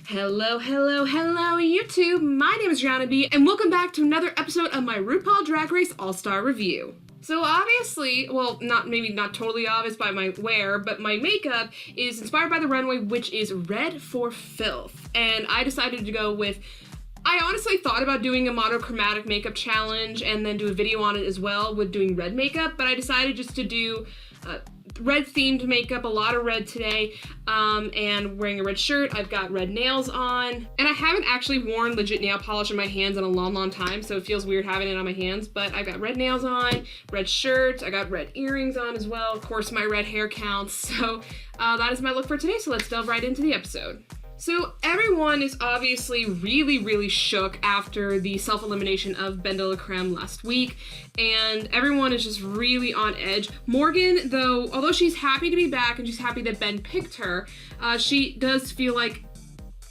Hello, YouTube! My name is rhianaB, and welcome back to another episode of my RuPaul Drag Race All-Star review. So obviously, well, maybe not totally obvious by my wear, but my makeup is inspired by the runway, which is Red for Filth. And I decided to go with, I honestly thought about doing a monochromatic makeup challenge and then do a video on it as well with doing red makeup, but I decided just to do red themed makeup, a lot of red today, and wearing a red shirt. I've got red nails on, and I haven't actually worn legit nail polish in my hands in a long time, so it feels weird having it on my hands, but I've got red nails on, red shirt, I got red earrings on as well. Of course, my red hair counts, so that is my look for today, so let's delve right into the episode. So everyone is obviously really shook after the self-elimination of Ben de la Creme last week, and everyone is just really on edge. Morgan, though, although she's happy to be back and she's happy that Ben picked her, she does feel like,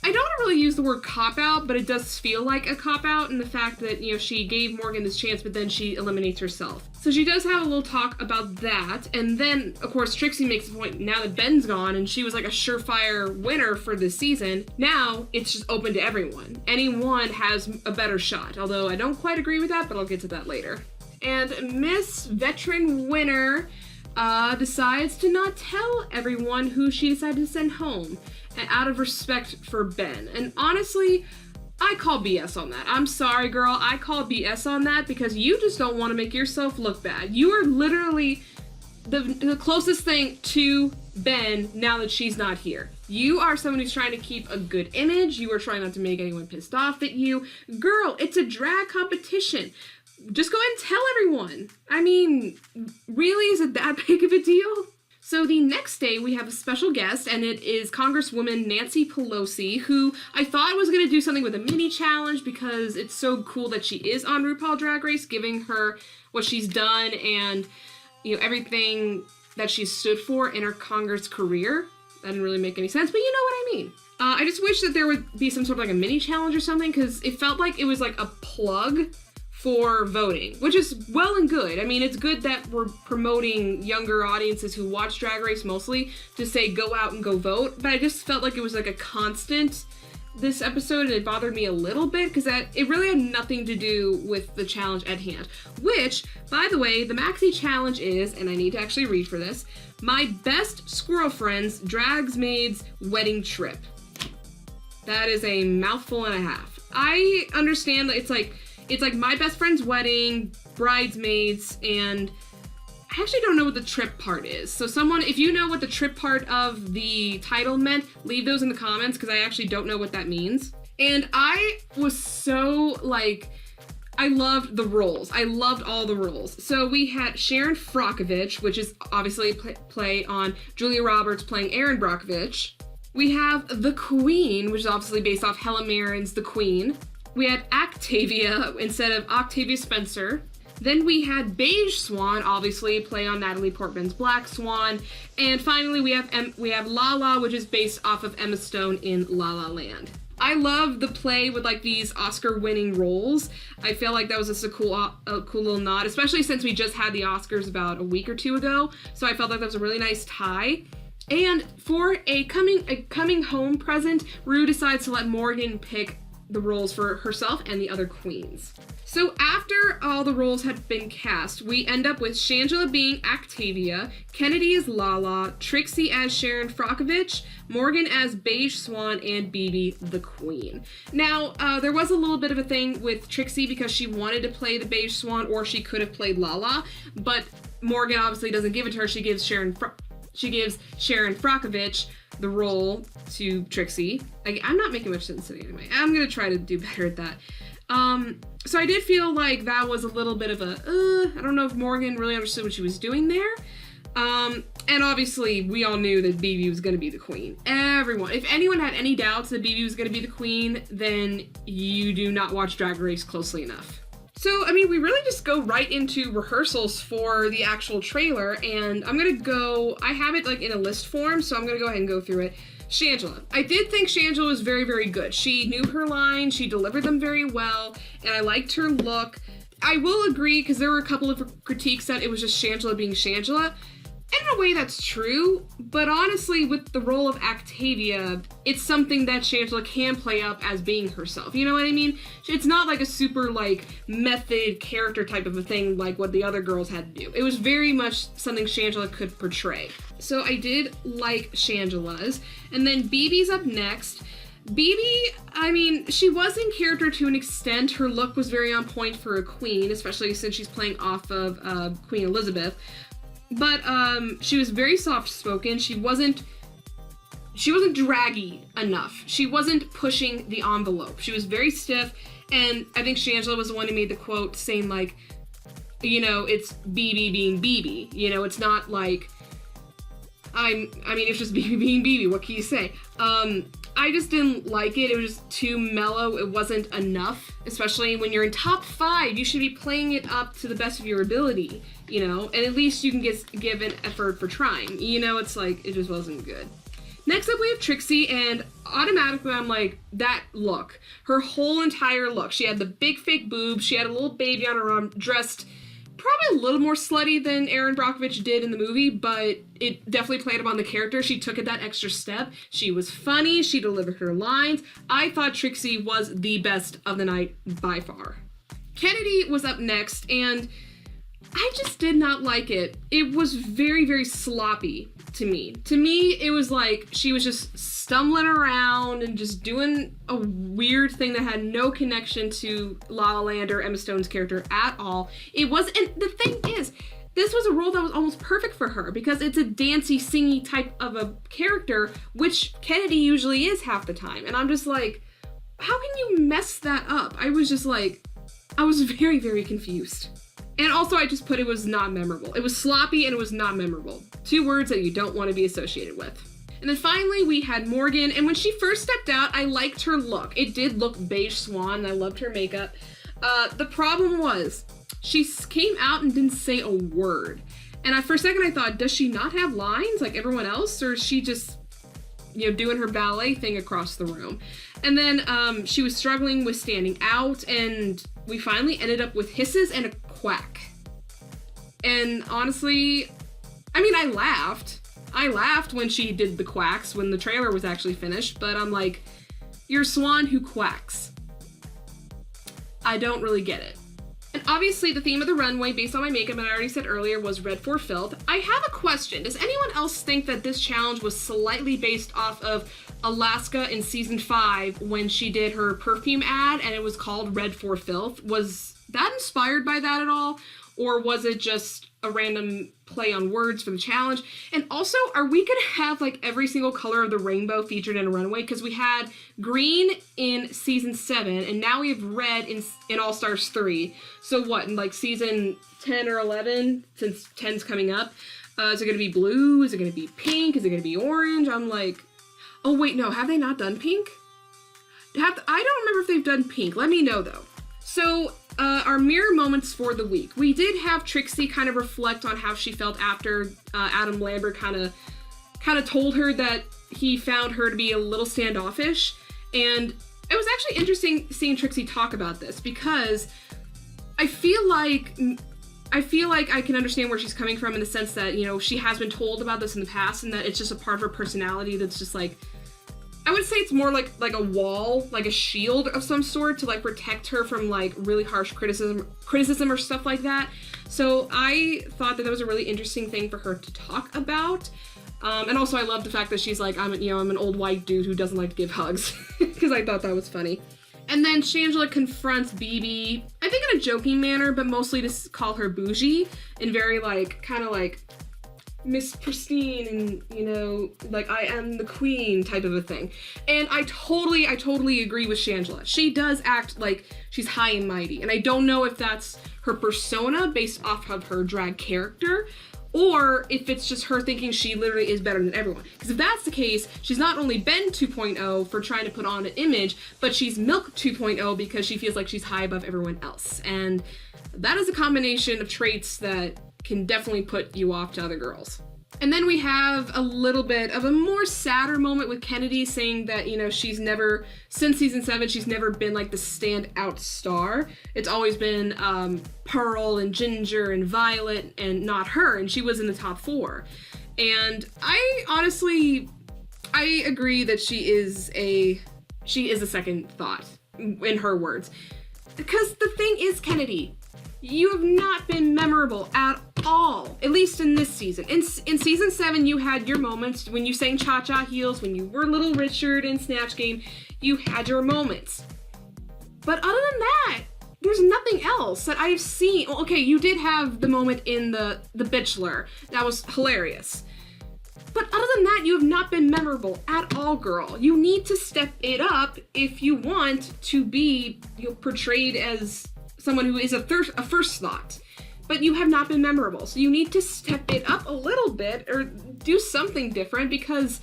I don't really use the word cop-out, but it does feel like a cop-out in the fact that, you know, she gave Morgan this chance, but then she eliminates herself. So she does have a little talk about that, and then, of course, Trixie makes the point, now that Ben's gone, and she was like a surefire winner for this season, now it's just open to everyone. Anyone has a better shot, although I don't quite agree with that, but I'll get to that later. And Miss Veteran Winner decides to not tell everyone who she decided to send home, out of respect for Ben. And honestly, I call BS on that. I'm sorry, girl. I call BS on that because you just don't want to make yourself look bad. You are literally the closest thing to Ben now that she's not here. You are someone who's trying to keep a good image. You are trying not to make anyone pissed off at you. Girl, it's a drag competition. Just go ahead and tell everyone. I mean, really, is it that big of a deal? So the next day we have a special guest, and it is Congresswoman Nancy Pelosi, who I thought was going to do something with a mini challenge because it's so cool that she is on RuPaul Drag Race, giving her what she's done and, you know, everything that she's stood for in her Congress career. That didn't really make any sense, but you know what I mean. I just wish that there would be some sort of like a mini challenge or something, because it felt like it was like a plug for voting, which is well and good. I mean, it's good that we're promoting younger audiences who watch Drag Race mostly to say go out and go vote, but I just felt like it was like a constant this episode, and it bothered me a little bit because it really had nothing to do with the challenge at hand, which, by the way, the maxi challenge is, and I need to actually read for this, my best squirrel friend's dragsmaid's wedding trip. That is a mouthful and a half. I understand that it's like my best friend's wedding, bridesmaids, and I actually don't know what the trip part is. So someone, if you know what the trip part of the title meant, leave those in the comments because I actually don't know what that means. And I was so like, I loved the roles. I loved all the roles. So we had Sharon Frockovich, which is obviously a play on Julia Roberts playing Erin Brockovich. We have the Queen, which is obviously based off Helen Mirren's The Queen. We had Octavia instead of Octavia Spencer. Then we had Beige Swan, obviously play on Natalie Portman's Black Swan. And finally we have Lala, which is based off of Emma Stone in La La Land. I love the play with like these Oscar-winning roles. I feel like that was just a cool little nod, especially since we just had the Oscars about a week or two ago. So I felt like that was a really nice tie. And for a coming home present, Ru decides to let Morgan pick the roles for herself and the other queens. So after all the roles had been cast, we end up with Shangela being Octavia, Kennedy as Lala, Trixie as Sharon Frockovich, Morgan as Beige Swan, and BB the Queen. Now, there was a little bit of a thing with Trixie because she wanted to play the Beige Swan, or she could have played Lala, but Morgan obviously doesn't give it to her. She gives Sharon Frockovich the role to Trixie. I'm not making much sense today anyway. I'm gonna try to do better at that. So I did feel like that was a little bit of a, I don't know if Morgan really understood what she was doing there. And obviously we all knew that BB was gonna be the queen. Everyone, if anyone had any doubts that BB was gonna be the queen, then you do not watch Drag Race closely enough. So, I mean, we really just go right into rehearsals for the actual trailer, and I'm gonna go, I have it like in a list form, so I'm gonna go ahead and go through it. Shangela. I did think Shangela was very good. She knew her lines, she delivered them very well, and I liked her look. I will agree, because there were a couple of critiques that it was just Shangela being Shangela. And in a way that's true, but honestly, with the role of Octavia, it's something that Shangela can play up as being herself. You know what I mean? It's not like a super, like, method character type of a thing like what the other girls had to do. It was very much something Shangela could portray. So I did like Shangela's. And then BB's up next. BB, I mean, she was in character to an extent. Her look was very on point for a queen, especially since she's playing off of Queen Elizabeth. But she was very soft-spoken. She wasn't draggy enough. She wasn't pushing the envelope. She was very stiff, and I think Shangela was the one who made the quote saying, like, you know, it's BB being BB. You know, it's not like, I mean, it's just BB being BB. What can you say? I just didn't like it. It was just too mellow. It wasn't enough, especially when you're in top 5. You should be playing it up to the best of your ability, you know, and at least you can give an effort for trying. You know, it's like, it just wasn't good. Next up, we have Trixie, and automatically I'm like, that look. Her whole entire look. She had the big fake boobs. She had a little baby on her arm, dressed probably a little more slutty than Erin Brockovich did in the movie, but it definitely played upon the character. She took it that extra step. She was funny. She delivered her lines. I thought Trixie was the best of the night by far. Kennedy was up next, and I just did not like it. It was very, very sloppy to me. To me, it was like she was just stumbling around and just doing a weird thing that had no connection to La La Land or Emma Stone's character at all. It was, and the thing is, this was a role that was almost perfect for her because it's a dancey, singy type of a character, which Kennedy usually is half the time. And I'm just like, how can you mess that up? I was just like, I was very, very confused. And also, I just put it was not memorable. It was sloppy and it was not memorable. 2 words that you don't want to be associated with. And then finally, we had Morgan. And when she first stepped out, I liked her look. It did look beige swan. And I loved her makeup. The problem was, she came out and didn't say a word. And for a second, I thought, does she not have lines like everyone else? Or is she just, you know, doing her ballet thing across the room? And then she was struggling with standing out. And we finally ended up with hisses and a quack. And honestly, I mean, I laughed when she did the quacks when the trailer was actually finished, but I'm like, you're a swan who quacks. I don't really get it. And obviously the theme of the runway, based on my makeup, and I already said earlier, was Red for Filth. I have a question. Does anyone else think that this challenge was slightly based off of Alaska in season 5 when she did her perfume ad and it was called Red for Filth? Was that inspired by that at all? Or was it just a random play on words for the challenge? And also, are we gonna have like every single color of the rainbow featured in a runway? Because we had green in season 7, and now we have red in All Stars 3. So what, in like season 10 or 11, since 10's coming up, is it gonna be blue? Is it gonna be pink? Is it gonna be orange? I'm like, oh wait, no, have they not done pink? I don't remember if they've done pink. Let me know though. So, our mirror moments for the week. We did have Trixie kind of reflect on how she felt after Adam Lambert kind of told her that he found her to be a little standoffish. And it was actually interesting seeing Trixie talk about this because I feel like I can understand where she's coming from in the sense that, you know, she has been told about this in the past and that it's just a part of her personality that's just like, I would say it's more like a wall, like a shield of some sort to like protect her from like really harsh criticism or stuff like that. So I thought that was a really interesting thing for her to talk about. And also I love the fact that she's like, I'm an old white dude who doesn't like to give hugs because I thought that was funny. And then Shangela confronts BB, I think in a joking manner, but mostly to call her bougie and very like, kind of like, Miss Pristine and, you know, like I am the queen type of a thing. And I totally agree with Shangela. She does act like she's high and mighty. And I don't know if that's her persona based off of her drag character or if it's just her thinking she literally is better than everyone. Because if that's the case, she's not only Ben 2.0 for trying to put on an image, but she's Milk 2.0 because she feels like she's high above everyone else. And that is a combination of traits that can definitely put you off to other girls. And then we have a little bit of a more sadder moment with Kennedy saying that, you know, she's never, since season 7, she's never been like the standout star. It's always been Pearl and Ginger and Violet and not her, and she was in the top 4. And I honestly, I agree that she is a second thought, in her words. Because the thing is, Kennedy, you have not been memorable at all, at least in this season. In season 7, you had your moments when you sang Cha-Cha Heels, when you were Little Richard in Snatch Game, you had your moments. But other than that, there's nothing else that I've seen. Well, okay, you did have the moment in the Bitchler. That was hilarious. But other than that, you have not been memorable at all, girl. You need to step it up if you want to be, you know, portrayed as someone who is a first thought. But you have not been memorable. So you need to step it up a little bit or do something different because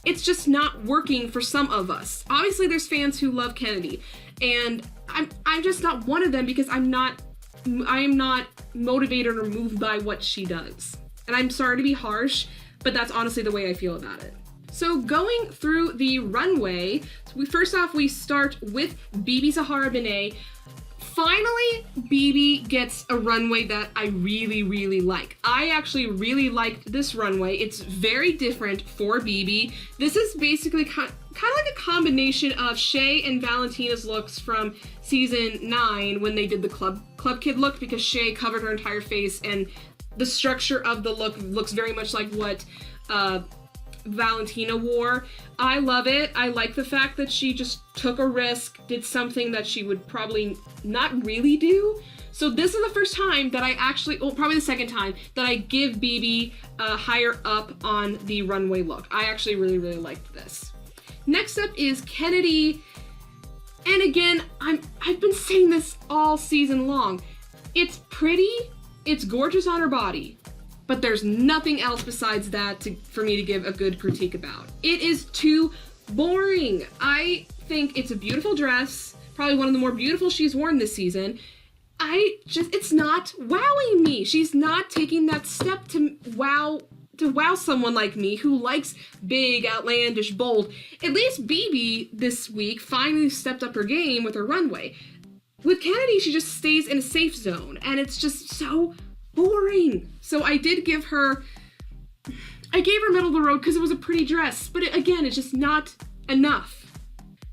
it's just not working for some of us. Obviously, there's fans who love Kennedy, and I'm just not one of them because I am not motivated or moved by what she does. And I'm sorry to be harsh, but that's honestly the way I feel about it. So going through the runway, first off, we start with BB Zahara Benet. Finally, BB gets a runway that I really, really like. I actually really liked this runway. It's very different for BB. This is basically kind of like a combination of Shay and Valentina's looks from season 9 when they did the Club Kid look, because Shay covered her entire face and the structure of the look looks very much like what Valentina wore. I love it. I like the fact that she just took a risk, did something that she would probably not really do. So this is the first time that I actually, well, probably the second time that I give BB higher up on the runway look. I actually really, really liked this. Next up is Kennedy. And again, I've been saying this all season long. It's pretty, it's gorgeous on her body, but there's nothing else besides that for me to give a good critique about. It is too boring. I think it's a beautiful dress, probably one of the more beautiful she's worn this season. It's not wowing me. She's not taking that step to wow someone like me who likes big, outlandish, bold. At least BB this week finally stepped up her game with her runway. With Kennedy, she just stays in a safe zone, and it's just so boring. So I gave her middle of the road because it was a pretty dress, but again, it's just not enough.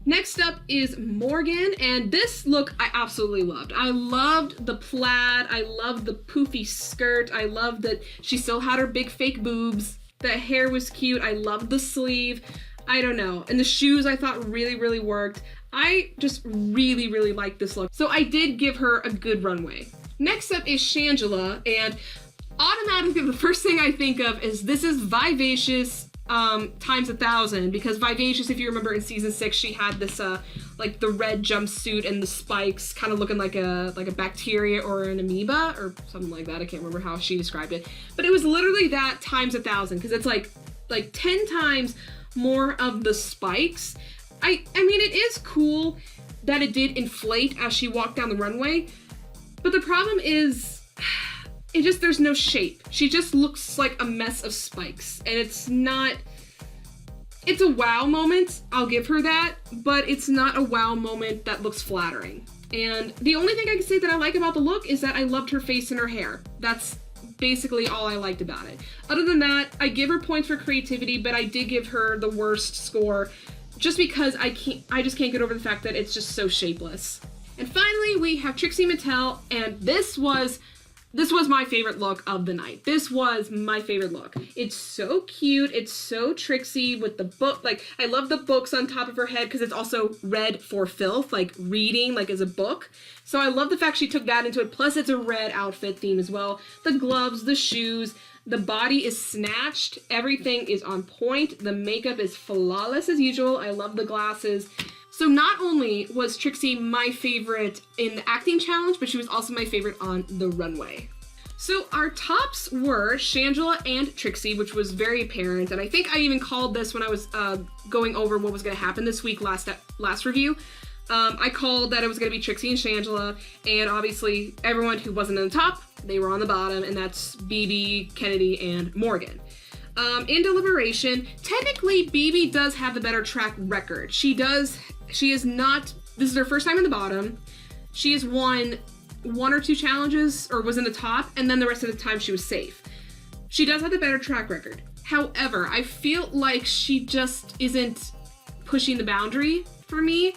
Next up is Morgan, and this look I absolutely loved. I loved the plaid, I loved the poofy skirt, I loved that she still had her big fake boobs, the hair was cute, I loved the sleeve, I don't know, and the shoes I thought really, really worked. I just really, really liked this look, so I did give her a good runway. Next up is Shangela, and automatically the first thing I think of is this is Vivacious times 1,000, because Vivacious, if you remember in season 6, she had this like the red jumpsuit and the spikes, kind of looking like a bacteria or an amoeba or something like that. I can't remember how she described it, but it was literally that times 1,000, because it's like 10 times more of the spikes. I mean, it is cool that it did inflate as she walked down the runway, but the problem is there's no shape. She just looks like a mess of spikes, and it's a wow moment, I'll give her that, but it's not a wow moment that looks flattering. And the only thing I can say that I like about the look is that I loved her face and her hair. That's basically all I liked about it. Other than that, I give her points for creativity, but I did give her the worst score just because I just can't get over the fact that it's just so shapeless. And finally, we have Trixie Mattel, and this was my favorite look of the night. This was my favorite look. It's so cute. It's so Trixie with the book. Like, I love the books on top of her head because it's also read for filth, like reading, like as a book. So I love the fact she took that into it. Plus, it's a red outfit theme as well. The gloves, the shoes, the body is snatched. Everything is on point. The makeup is flawless as usual. I love the glasses. So not only was Trixie my favorite in the acting challenge, but she was also my favorite on the runway. So our tops were Shangela and Trixie, which was very apparent, and I think I even called this when I was going over what was going to happen this week last review. I called that it was going to be Trixie and Shangela, and obviously everyone who wasn't on the top, they were on the bottom, and that's BB, Kennedy, and Morgan. In deliberation, technically BB does have the better track record. She is not, this is her first time in the bottom. She has won 1 or 2 challenges, or was in the top, and then the rest of the time she was safe. She does have the better track record. However, I feel like she just isn't pushing the boundary for me,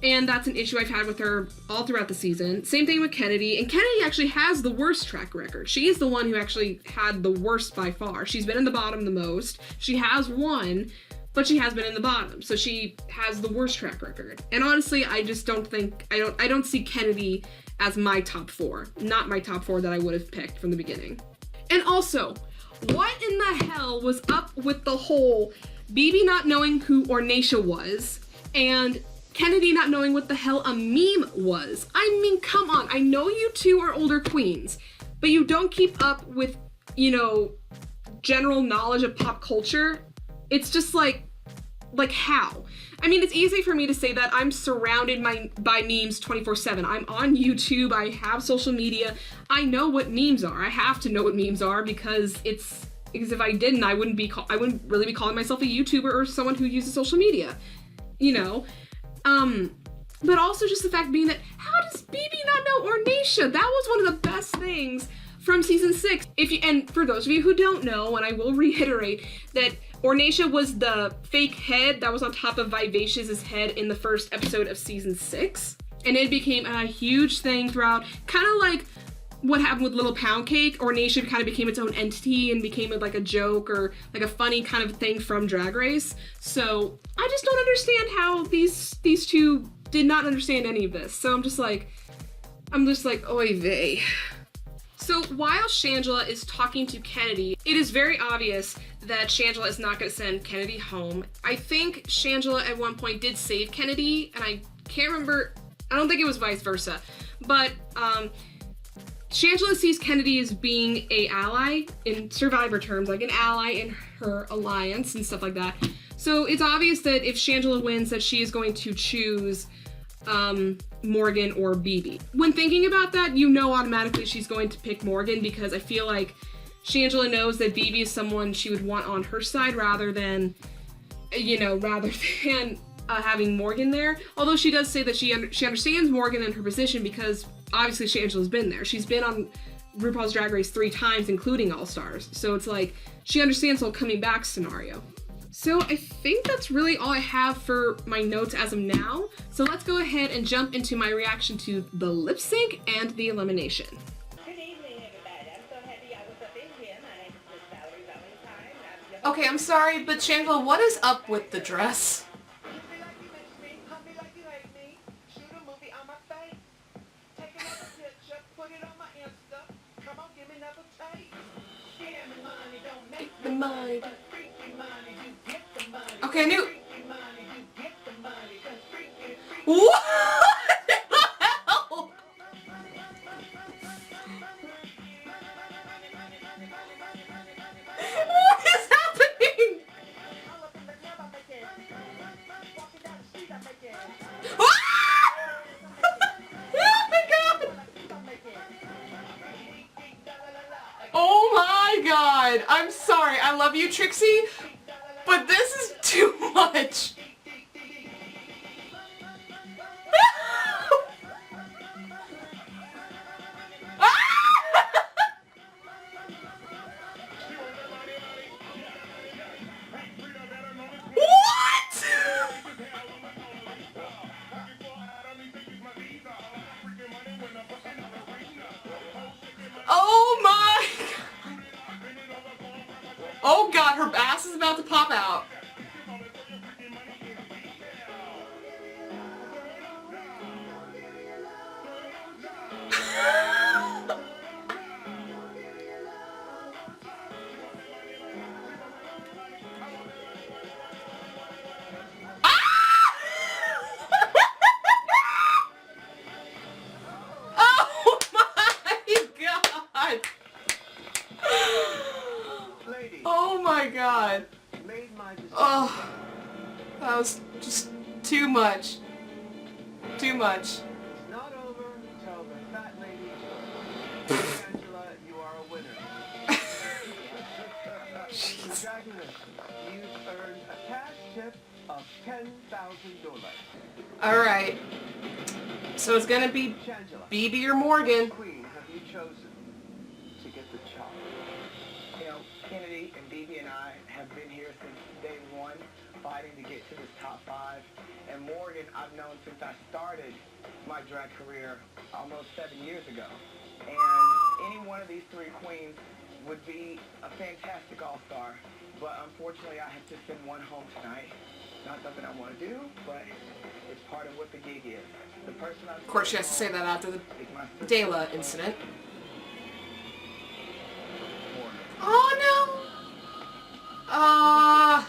and that's an issue I've had with her all throughout the season. Same thing with Kennedy, and Kennedy actually has the worst track record. She is the one who actually had the worst by far. She's been in the bottom the most. She has won, but she has been in the bottom, so she has the worst track record. And honestly, I just don't think, I don't see Kennedy as my top 4. Not my top 4 that I would have picked from the beginning. And also, what in the hell was up with the whole BB not knowing who Ornacia was, and Kennedy not knowing what the hell a meme was? I mean, come on, I know you two are older queens, but you don't keep up with, you know, general knowledge of pop culture. It's just like how? I mean, it's easy for me to say that I'm surrounded by memes 24/7. I'm on YouTube, I have social media, I know what memes are. I have to know what memes are because if I didn't, I wouldn't really be calling myself a YouTuber or someone who uses social media, you know? But also just the fact being that, how does BB not know Ornacia? That was one of the best things from season 6. And for those of you who don't know, and I will reiterate, that Ornacia was the fake head that was on top of Vivacious's head in the first episode of season 6. And it became a huge thing throughout, kind of like what happened with Little Pound Cake. Ornacia kind of became its own entity and became like a joke or like a funny kind of thing from Drag Race. So I just don't understand how these two did not understand any of this. So I'm just like, oy vey. So while Shangela is talking to Kennedy, it is very obvious that Shangela is not going to send Kennedy home. I think Shangela at one point did save Kennedy, and I can't remember, I don't think it was vice versa, but Shangela sees Kennedy as being an ally in Survivor terms, like an ally in her alliance and stuff like that. So it's obvious that if Shangela wins, that she is going to choose Morgan or BB. When thinking about that, you know automatically she's going to pick Morgan, because I feel like Shangela knows that BB is someone she would want on her side rather than, having Morgan there. Although she does say that she understands Morgan and her position, because obviously Shangela's been there. She's been on RuPaul's Drag Race 3 times, including All Stars. So it's like, she understands the whole coming back scenario. So I think that's really all I have for my notes as of now. So let's go ahead and jump into my reaction to the lip sync and the elimination. Good evening, everybody. I'm so happy I was up in here. My name is Miss Valerie Valentine. Okay, I'm sorry, but Shangela, what is up with the dress? The mind. Okay, I knew. What the hell? What is happening? Oh my god! I'm sorry, I love you, Trixie, but this is too much. What? Oh my god. Oh god, her ass is about to pop out. Oh my god. Oh, that was just too much. Too much. Not over until the fat lady shows. Angela, you are a winner. Jeez. Congratulations. You've earned a cash tip of $10,000. Alright. So it's gonna be Shangela, BB or Morgan. queen have you chosen to get the job? You know, Kennedy and BB and I have been here since day one, fighting to get to this top 5. And Morgan, I've known since I started my drag career almost 7 years ago. And any one of these 3 queens would be a fantastic all-star. But unfortunately, I have to send one home tonight. Not something I want to do, but it's part of what the gig is. The person Of course, she has to say that after the is my sister. Dela incident. Morgan. Oh no!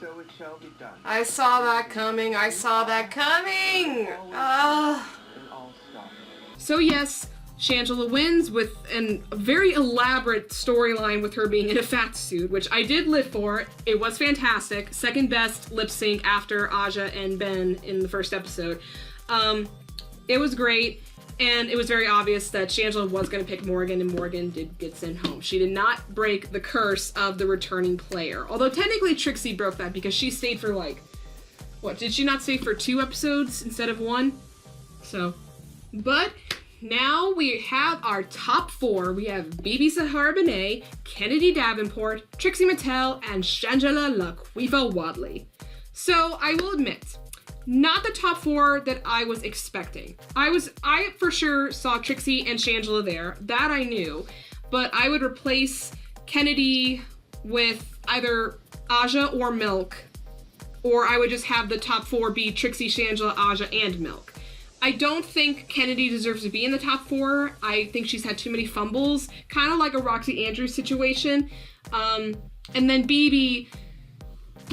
So it shall be done. I saw that coming. I saw that coming! An all-star. So yes, Shangela wins with a very elaborate storyline with her being in a fat suit, which I did live for. It was fantastic. Second best lip sync after Aja and Ben in the first episode. It was great, and it was very obvious that Shangela was going to pick Morgan, and Morgan did get sent home. She did not break the curse of the returning player. Although technically Trixie broke that because she stayed for like, what, did she not stay for 2 episodes instead of 1? So, but now we have our top 4. We have BB Sahara Benet, Kennedy Davenport, Trixie Mattel, and Shangela Laquifa Wadley. So I will admit, not the top 4 that I was expecting. I for sure saw Trixie and Shangela there, that I knew, but I would replace Kennedy with either Aja or Milk, or I would just have the top 4 be Trixie, Shangela, Aja, and Milk. I don't think Kennedy deserves to be in the top 4. I think she's had too many fumbles, kind of like a Roxy Andrews situation. And then BB,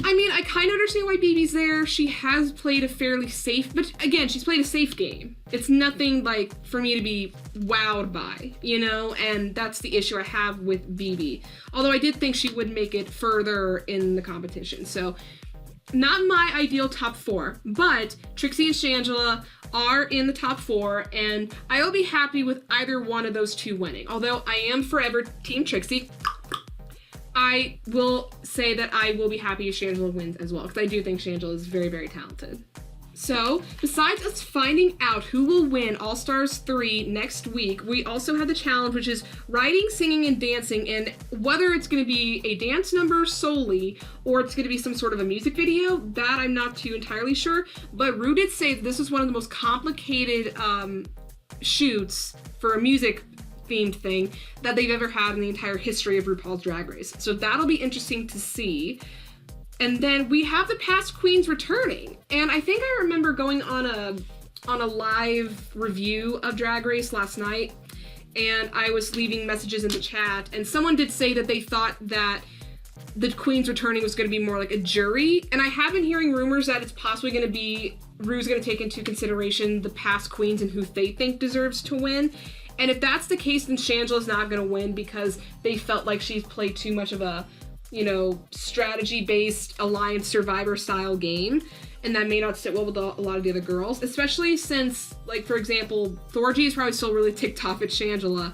I mean, I kind of understand why BB's there. She has played a fairly safe, but again, she's played a safe game. It's nothing like for me to be wowed by, you know, and that's the issue I have with BB. Although I did think she would make it further in the competition. So not my ideal top 4, but Trixie and Shangela are in the top 4, and I will be happy with either one of those 2 winning. Although I am forever Team Trixie, I will say that I will be happy if Shangela wins as well, because I do think Shangela is very, very talented. So, besides us finding out who will win All Stars 3 next week, we also have the challenge, which is writing, singing, and dancing, and whether it's going to be a dance number solely, or it's going to be some sort of a music video, that I'm not too entirely sure, but Ru did say that this is one of the most complicated shoots for a music themed thing that they've ever had in the entire history of RuPaul's Drag Race. So that'll be interesting to see. And then we have the past queens returning. And I think I remember going on a live review of Drag Race last night, and I was leaving messages in the chat, and someone did say that they thought that the queens returning was going to be more like a jury. And I have been hearing rumors that it's possibly going to be Ru's going to take into consideration the past queens and who they think deserves to win. And if that's the case, then Shangela's not going to win because they felt like she's played too much of a, you know, strategy-based Alliance Survivor style game, and that may not sit well with a lot of the other girls, especially since, like, for example, Thorgy is probably still really ticked off at Shangela,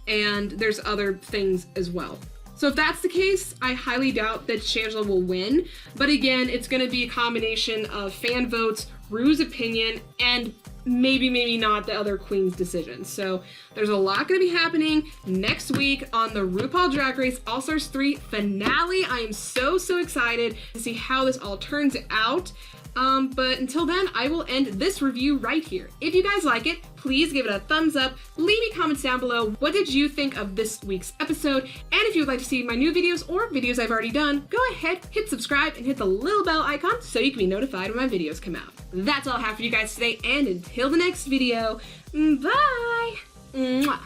and there's other things as well. So if that's the case, I highly doubt that Shangela will win, but again, it's going to be a combination of fan votes, Ru's opinion, and maybe not the other queen's decision. So there's a lot going to be happening next week on the RuPaul Drag Race All Stars 3 finale. I am so excited to see how this all turns out. But until then, I will end this review right here. If you guys like it, please give it a thumbs up. Leave me comments down below. What did you think of this week's episode? And if you would like to see my new videos or videos I've already done, go ahead, hit subscribe, and hit the little bell icon so you can be notified when my videos come out. That's all I have for you guys today, and until the next video, bye! Mwah.